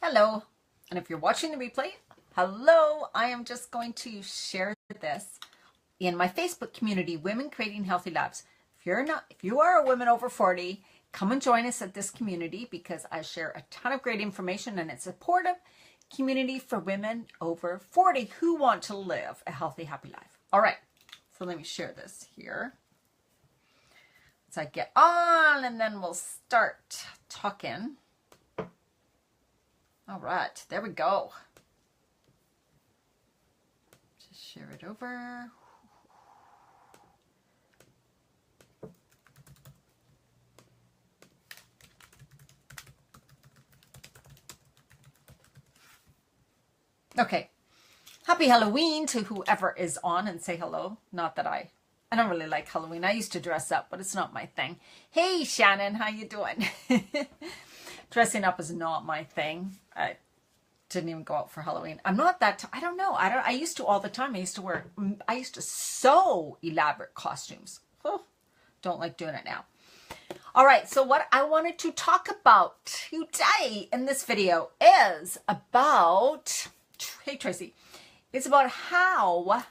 Hello, and if you're watching the replay, hello, I am just going to share this in my Facebook community, Women Creating Healthy Lives. If you are a woman over 40, come and join us at this community because I share a ton of great information and it's a supportive community for women over 40 who want to live a healthy, happy life. All right, so let me share this here. So I get on and then we'll start talking. All right, there we go. Just share it over. Okay, happy Halloween to whoever is on and say hello. Not that I don't really like Halloween. I used to dress up, but it's not my thing. Hey, Shannon, how you doing? Dressing up is not my thing. I didn't even go out for Halloween. I'm not that, I don't know. I used to all the time. I used to sew elaborate costumes. Oh, don't like doing it now. All right, so what I wanted to talk about today in this video is about, hey Tracy, it's about how,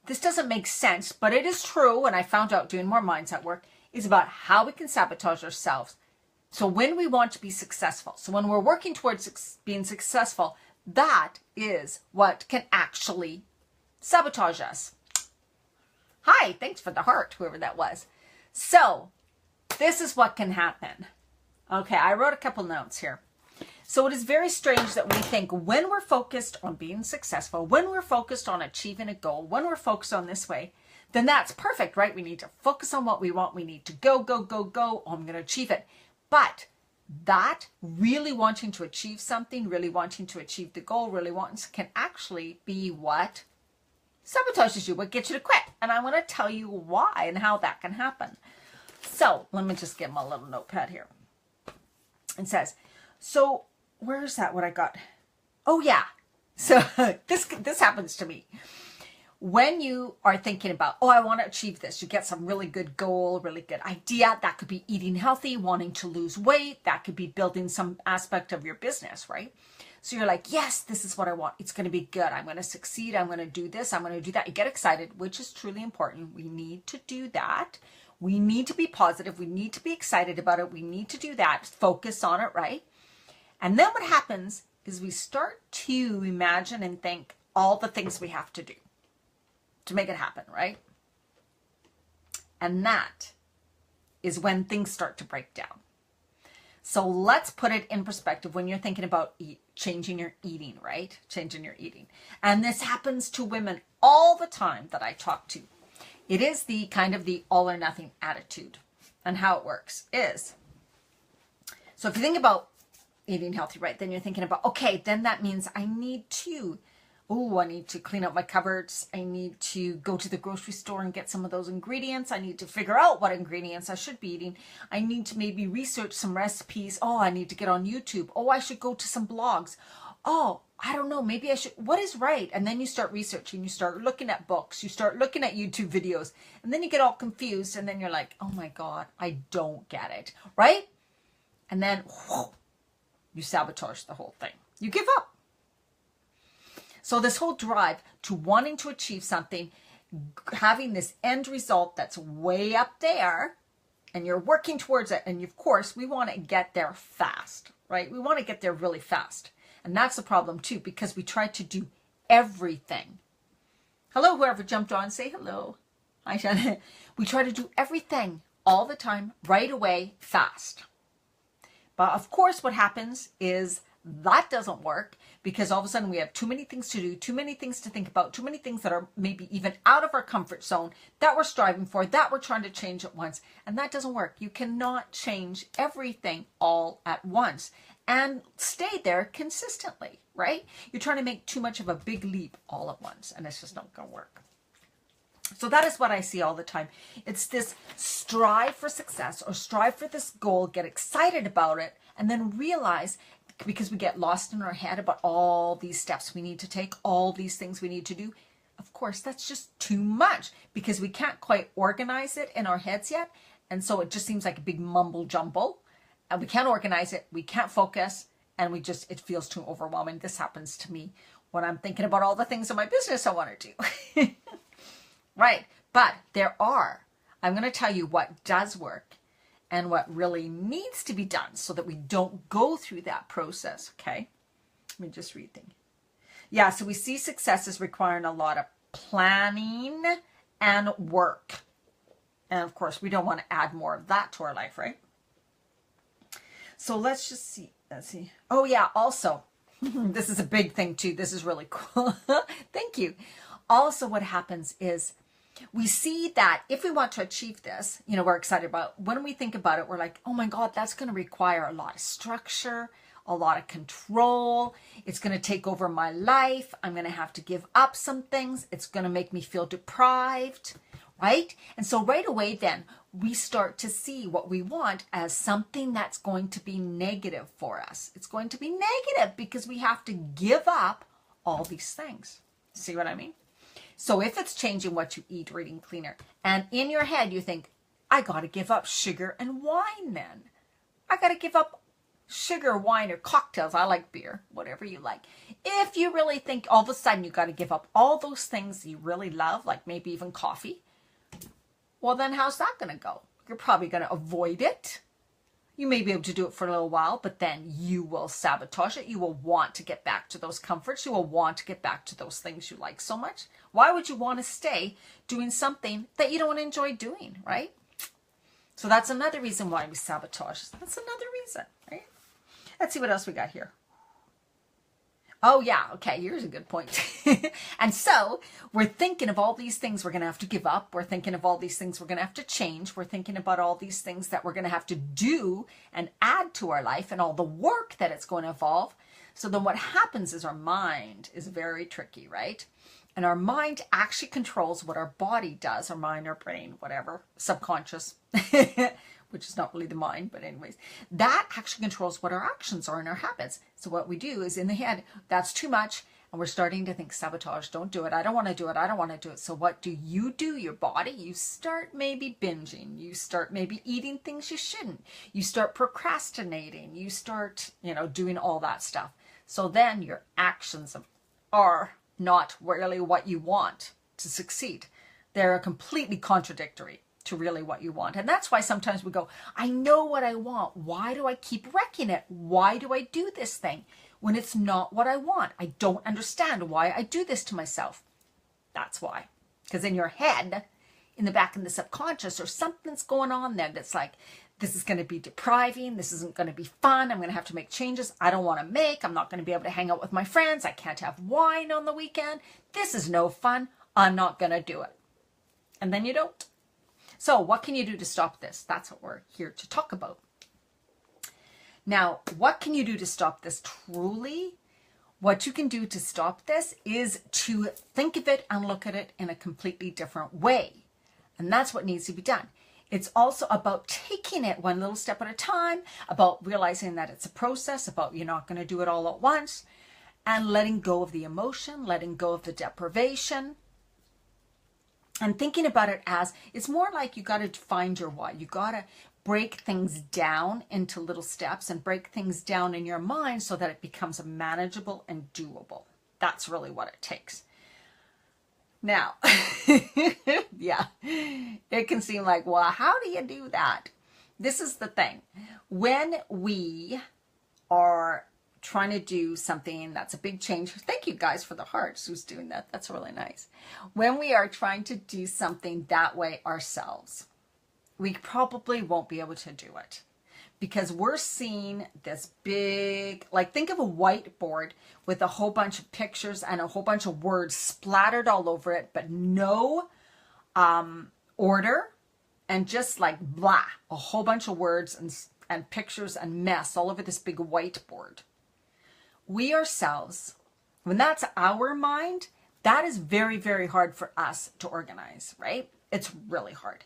this doesn't make sense, but it is true, and I found out doing more mindset work, is about how we can sabotage ourselves. So when we want to be successful, so when we're working towards being successful, that is what can actually sabotage us. Hi, thanks for the heart, whoever that was. So this is what can happen. Okay, I wrote a couple notes here. So it is very strange that we think when we're focused on being successful, when we're focused on achieving a goal, when we're focused on this way, then that's perfect, right? We need to focus on what we want. We need to go, go, go, go. Oh, I'm going to achieve it. But that really wanting to achieve something, really wanting to achieve the goal, really wanting can actually be what sabotages you, what gets you to quit. And I want to tell you why and how that can happen. So let me just get my little notepad here. It says, so where is that? What I got? Oh yeah. So this happens to me. When you are thinking about, oh, I want to achieve this, you get some really good goal, really good idea. That could be eating healthy, wanting to lose weight. That could be building some aspect of your business, right? So you're like, yes, this is what I want. It's going to be good. I'm going to succeed. I'm going to do this. I'm going to do that. You get excited, which is truly important. We need to do that. We need to be positive. We need to be excited about it. We need to do that. Focus on it, right? And then what happens is we start to imagine and think all the things we have to do to make it happen, right? And that is when things start to break down. So let's put it in perspective when you're thinking about changing your eating, right? Changing your eating. And this happens to women all the time that I talk to. It is the kind of the all or nothing attitude. And how it works is, so if you think about eating healthy, right, then you're thinking about, okay, then that means I need to clean up my cupboards. I need to go to the grocery store and get some of those ingredients. I need to figure out what ingredients I should be eating. I need to maybe research some recipes. Oh, I need to get on YouTube. Oh, I should go to some blogs. Oh, I don't know, maybe I should, what is right? And then you start researching, you start looking at books, you start looking at YouTube videos, and then you get all confused, and then you're like, oh my God, I don't get it, right? And then whoosh, you sabotage the whole thing. You give up. So this whole drive to wanting to achieve something, having this end result that's way up there, and you're working towards it, and of course, we want to get there fast, right? We want to get there really fast. And that's the problem too, because we try to do everything. Hello, whoever jumped on, say hello. Hi, Shannon. We try to do everything all the time, right away, fast. But of course, what happens is that doesn't work because all of a sudden we have too many things to do, too many things to think about, too many things that are maybe even out of our comfort zone that we're striving for, that we're trying to change at once. And that doesn't work. You cannot change everything all at once and stay there consistently, right? You're trying to make too much of a big leap all at once, and it's just not going to work. So that is what I see all the time. It's this strive for success or strive for this goal, get excited about it, and then realize, because we get lost in our head about all these steps we need to take, all these things we need to do. Of course, that's just too much because we can't quite organize it in our heads yet. And so it just seems like a big mumble jumble. and we can't organize it. We can't focus, and it feels too overwhelming. This happens to me when I'm thinking about all the things in my business I want to do. Right. But I'm going to tell you what does work and what really needs to be done so that we don't go through that process. Okay. Let me just read things. Yeah. So we see success as requiring a lot of planning and work. And of course, we don't want to add more of that to our life, right? So let's just see. Let's see. Oh yeah. Also, this is a big thing too. This is really cool. Thank you. Also, what happens is we see that if we want to achieve this, we're excited about, when we think about it, we're like, oh my God, that's going to require a lot of structure, a lot of control. It's going to take over my life. I'm going to have to give up some things. It's going to make me feel deprived, right? And so right away then we start to see what we want as something that's going to be negative for us. It's going to be negative because we have to give up all these things. See what I mean? So if it's changing what you eat or eating cleaner, and in your head you think, I got to give up sugar and wine then. I got to give up sugar, wine, or cocktails. I like beer, whatever you like. If you really think all of a sudden you got to give up all those things you really love, like maybe even coffee, well then how's that going to go? You're probably going to avoid it. You may be able to do it for a little while, but then you will sabotage it. You will want to get back to those comforts. You will want to get back to those things you like so much. Why would you want to stay doing something that you don't enjoy doing, right? So that's another reason why we sabotage. That's another reason, right? Let's see what else we got here. Oh yeah, okay, here's a good point. And so we're thinking of all these things we're going to have to give up. We're thinking of all these things we're going to have to change. We're thinking about all these things that we're going to have to do and add to our life and all the work that it's going to involve. So then what happens is our mind is very tricky, right? And our mind actually controls what our body does, our mind, our brain, whatever, subconscious, which is not really the mind, but anyways, that actually controls what our actions are and our habits. So what we do is in the head, that's too much. And we're starting to think sabotage, don't do it. I don't want to do it. I don't want to do it. So what do? Your body, you start maybe binging. You start maybe eating things you shouldn't. You start procrastinating. You start, doing all that stuff. So then your actions are not really what you want to succeed. They're completely contradictory to really what you want. And that's why sometimes we go, I know what I want. Why do I keep wrecking it? Why do I do this thing when it's not what I want? I don't understand why I do this to myself. That's why. Because in your head, in the back in the subconscious, or something's going on there that's like, this is going to be depriving. This isn't going to be fun. I'm going to have to make changes. I don't want to make. I'm not going to be able to hang out with my friends. I can't have wine on the weekend. This is no fun. I'm not going to do it. And then you don't. So what can you do to stop this? That's what we're here to talk about. Now, what can you do to stop this truly? What you can do to stop this is to think of it and look at it in a completely different way. And that's what needs to be done. It's also about taking it one little step at a time, about realizing that it's a process, about you're not going to do it all at once, and letting go of the emotion, letting go of the deprivation, and thinking about it as, it's more like you got to find your why. You got to break things down into little steps and break things down in your mind so that it becomes manageable and doable. That's really what it takes. Now, yeah, it can seem like, well, how do you do that? This is the thing. When we are trying to do something that's a big change, thank you guys for the hearts who's doing that. That's really nice. When we are trying to do something that way ourselves, we probably won't be able to do it because we're seeing this big, like think of a whiteboard with a whole bunch of pictures and a whole bunch of words splattered all over it, but no order, and just like blah, a whole bunch of words and pictures and mess all over this big whiteboard. We ourselves, when that's our mind, that is very, very hard for us to organize, right? It's really hard.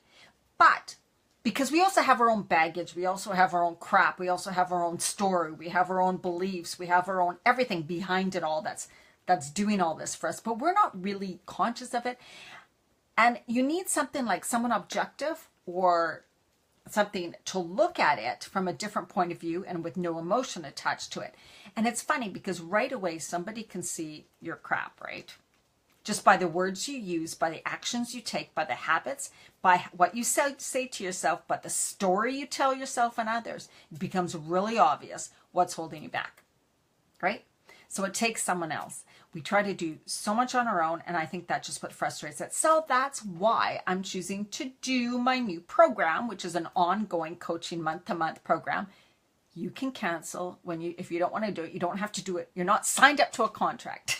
But because we also have our own baggage, we also have our own crap, we also have our own story, we have our own beliefs, we have our own everything behind it all that's doing all this for us, but we're not really conscious of it. And you need something like someone objective or something to look at it from a different point of view and with no emotion attached to it. And it's funny because right away somebody can see your crap, right? Just by the words you use, by the actions you take, by the habits, by what you say to yourself, but the story you tell yourself and others, it becomes really obvious what's holding you back, right? So it takes someone else. We try to do so much on our own, and I think that's just what frustrates it. So that's why I'm choosing to do my new program, which is an ongoing coaching month-to-month program. You can cancel if you don't want to do it. You don't have to do it. You're not signed up to a contract.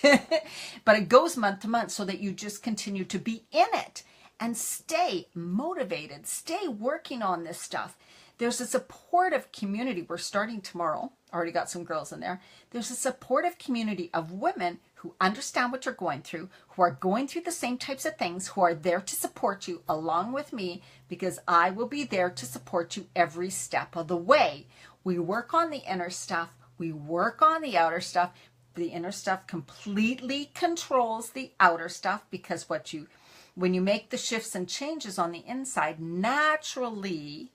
But it goes month to month so that you just continue to be in it and stay motivated, stay working on this stuff. There's a supportive community. We're starting tomorrow. Already got some girls in there. There's a supportive community of women who understand what you're going through, who are going through the same types of things, who are there to support you along with me, because I will be there to support you every step of the way. We work on the inner stuff. We work on the outer stuff. The inner stuff completely controls the outer stuff, because when you make the shifts and changes on the inside, naturally,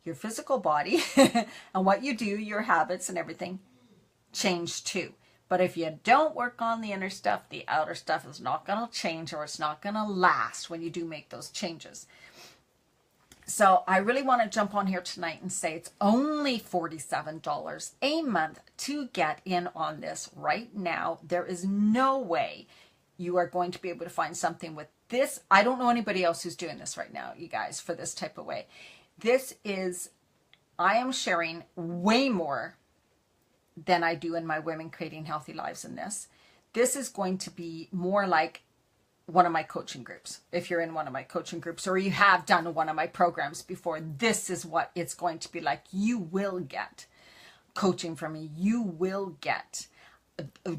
your physical body and what you do, your habits and everything change too. But if you don't work on the inner stuff, the outer stuff is not going to change, or it's not going to last when you do make those changes. So I really want to jump on here tonight and say it's only $47 a month to get in on this right now. There is no way you are going to be able to find something with this. I don't know anybody else who's doing this right now, you guys, for this type of way. I am sharing way more than I do in my Women Creating Healthy Lives in this. This is going to be more like one of my coaching groups. If you're in one of my coaching groups, or you have done one of my programs before, this is what it's going to be like. You will get coaching from me. You will get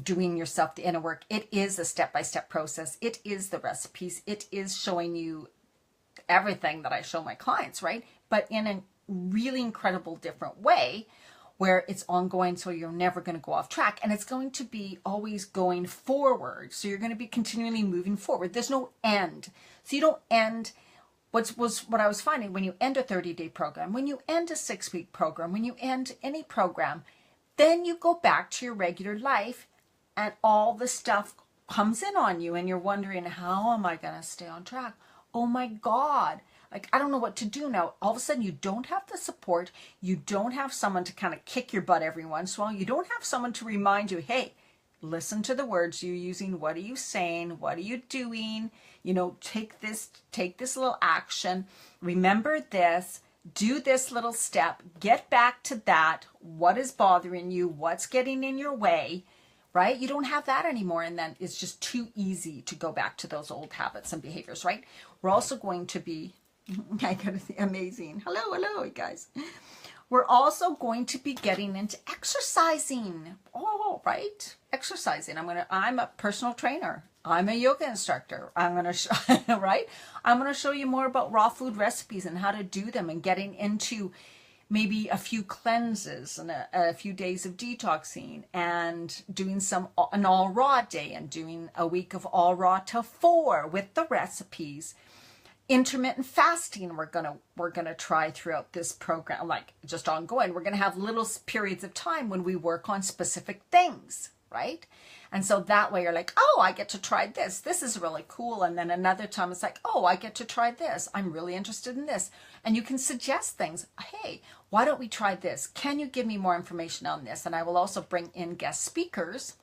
doing yourself the inner work. It is a step-by-step process. It is the recipes. It is showing you everything that I show my clients, right? But in a really incredible different way, where it's ongoing, so you're never going to go off track, and it's going to be always going forward. So you're going to be continually moving forward. There's no end. So you don't end. What I was finding, when you end a 30-day program, when you end a 6-week program, when you end any program, then you go back to your regular life, and all the stuff comes in on you, and you're wondering, how am I going to stay on track? Oh my God. Like, I don't know what to do now. All of a sudden, you don't have the support. You don't have someone to kind of kick your butt every once in a while. You don't have someone to remind you, hey, listen to the words you're using. What are you saying? What are you doing? You know, take this little action. Remember this. Do this little step. Get back to that. What is bothering you? What's getting in your way? Right? You don't have that anymore. And then it's just too easy to go back to those old habits and behaviors, right? We're also going to be, I gotta say, amazing. Hello, you guys. We're also going to be getting into exercising. Oh, right? Exercising. I'm a personal trainer. I'm a yoga instructor. Right? I'm going to show you more about raw food recipes and how to do them, and getting into maybe a few cleanses and a few days of detoxing, and doing an all raw day, and doing a week of all raw till 4 with the recipes. Intermittent fasting we're gonna try throughout this program, like just ongoing. We're gonna have little periods of time when we work on specific things, right? And so that way you're like, oh, I get to try this. This is really cool. And then another time it's like, oh, I get to try this. I'm really interested in this. And you can suggest things. Hey, why don't we try this? Can you give me more information on this? And I will also bring in guest speakers,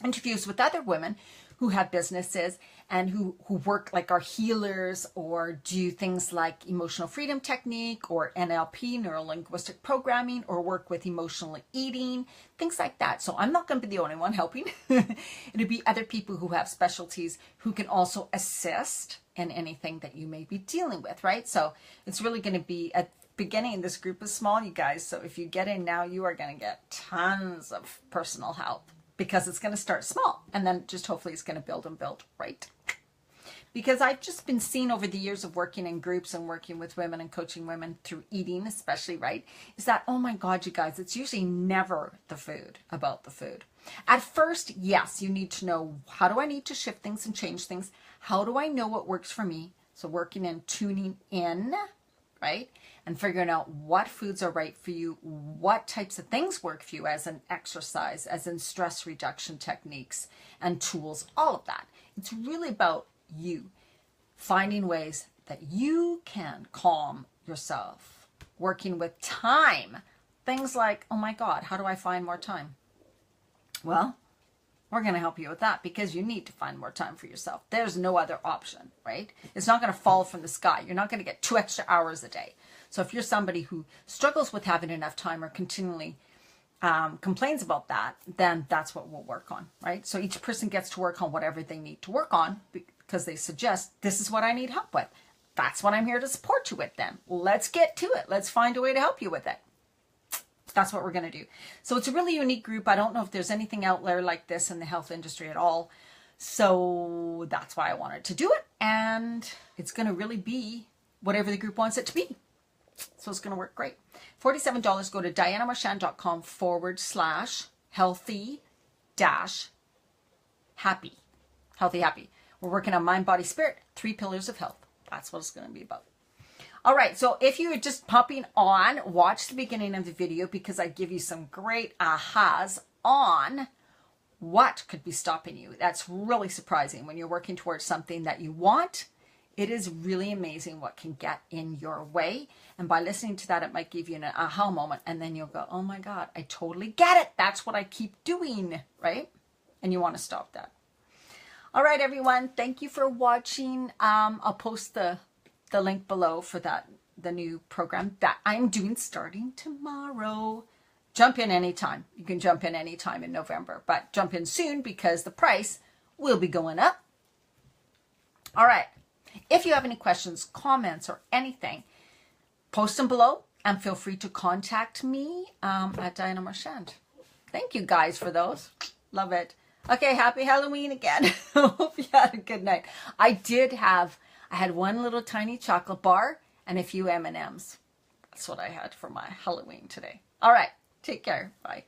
interviews with other women who have businesses and who work, like, are healers, or do things like emotional freedom technique or NLP, neuro-linguistic programming, or work with emotional eating, things like that. So I'm not going to be the only one helping. It'll be other people who have specialties who can also assist in anything that you may be dealing with, right? So it's really going to be, at the beginning, this group is small, you guys. So if you get in now, you are going to get tons of personal help, because it's going to start small, and then just hopefully it's going to build and build, right? Because I've just been seeing over the years of working in groups and working with women and coaching women through eating especially, right, is that, oh my God, you guys, it's usually never about the food. At first, yes, you need to know, how do I need to shift things and change things? How do I know what works for me? So working and tuning in, right? And figuring out what foods are right for you, what types of things work for you, as in exercise, as in stress reduction techniques and tools, all of that. It's really about you finding ways that you can calm yourself, working with time. Things like, oh my God, how do I find more time? Well, we're going to help you with that, because you need to find more time for yourself. There's no other option, right? It's not going to fall from the sky. You're not going to get 2 extra hours a day. So if you're somebody who struggles with having enough time or continually complains about that, then that's what we'll work on, right? So each person gets to work on whatever they need to work on, because they suggest, this is what I need help with. That's what I'm here to support you with then. Let's get to it. Let's find a way to help you with it. That's what we're going to do. So it's a really unique group. I don't know if there's anything out there like this in the health industry at all. So that's why I wanted to do it. And it's going to really be whatever the group wants it to be. So it's going to work great. $47. Go to dianamarchand.com/healthy-happy. Healthy happy. We're working on mind, body, spirit. 3 pillars of health. That's what it's going to be about. All right, so if you are just popping on, watch the beginning of the video, because I give you some great ahas on what could be stopping you. That's really surprising when you're working towards something that you want. It is really amazing what can get in your way. And by listening to that, it might give you an aha moment, and then you'll go, oh my God, I totally get it. That's what I keep doing, right? And you want to stop that. All right, everyone, thank you for watching. I'll post the link below for the new program that I'm doing starting tomorrow. Jump in anytime. You can jump in anytime in November, but jump in soon, because the price will be going up. All right. If you have any questions, comments, or anything, post them below, and feel free to contact me at Diana Marchand. Thank you guys for those. Love it. Okay, happy Halloween again. Hope you had a good night. I had one little tiny chocolate bar and a few M&Ms. That's what I had for my Halloween today. All right, take care. Bye.